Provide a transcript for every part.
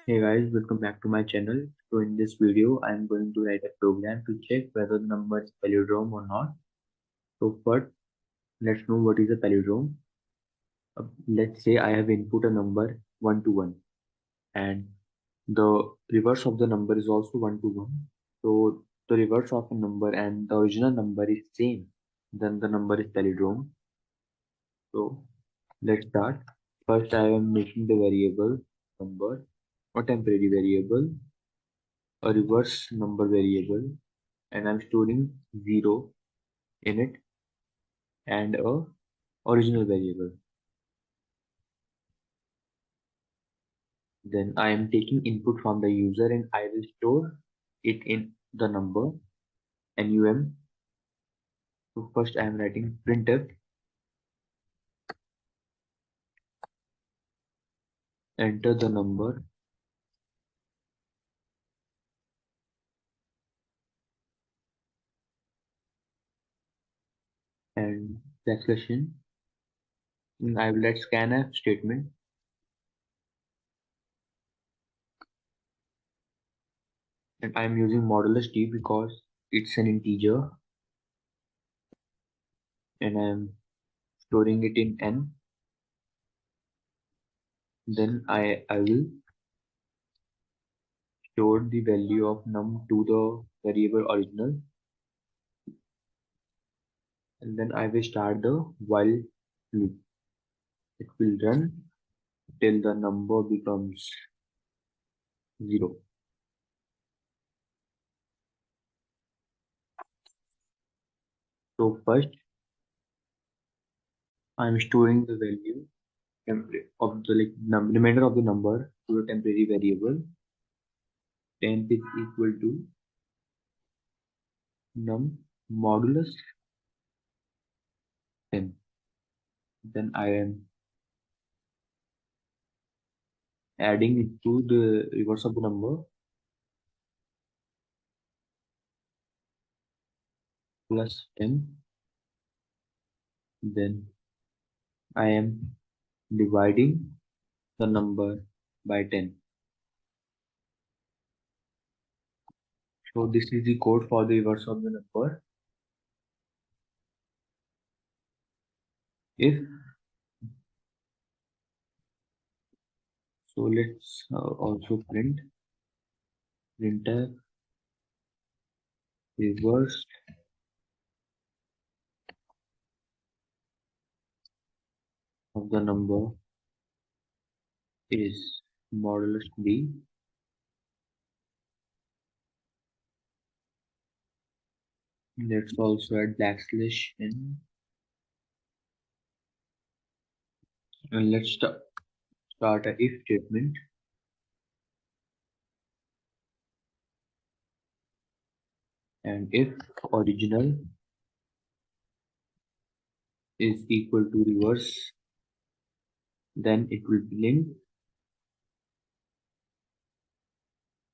Hey guys, welcome back to my channel. So in this video, I'm going to write a program to check whether the number is palindrome or not. So first, let's know what is a palindrome. Let's say I have input a number 1 to 1 and the reverse of the number is also 1 to 1. So the reverse of a number and the original number is same, then the number is palindrome. So let's start. First, I am making the variable number, a temporary variable, a reverse number variable, and I'm storing 0 in it and a original variable. Then I am taking input from the user and I will store it in the number num. So first I am writing printf, enter the number, and backslashing. And I will write scanf statement, and I am using modulus d because it's an integer and I am storing it in n. Then I will store the value of num to the variable original, and then I will start the while loop. It will run till the number becomes 0. So first I'm storing the value of the remainder of the number to a temporary variable. Temp is equal to num modulus 10. Then I am adding it to the reverse of the number plus 10. Then I am dividing the number by 10. So this is the code for the reverse of the number. If so, let's also printf reverse of the number is modulus b. Let's also add backslash n, and let's start a if statement. And if original is equal to reverse, then it will print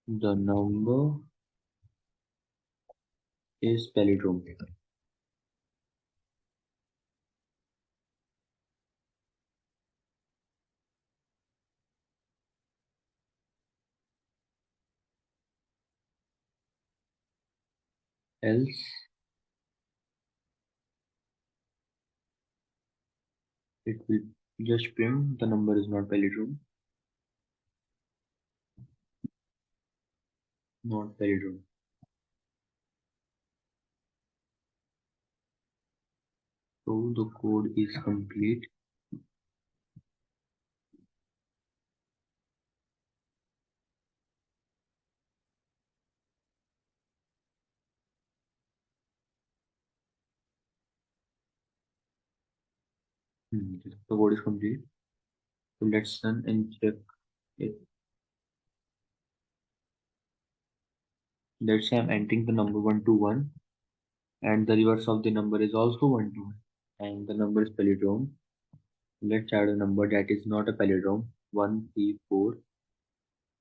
the number is palindrome. Else it will just print the number is not palindrome, not palindrome. So the code is complete. The code is complete. So let's run and check it. Let's say I'm entering the number 1 to 1 and the reverse of the number is also 1 to 1 and the number is palindrome. Let's add a number that is not a palindrome, 1, 3, 4,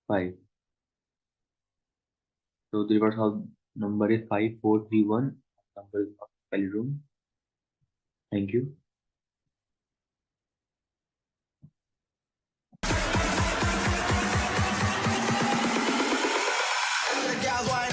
5. So the reverse of number is 5431. Number is not palindrome. Thank you. gals whining.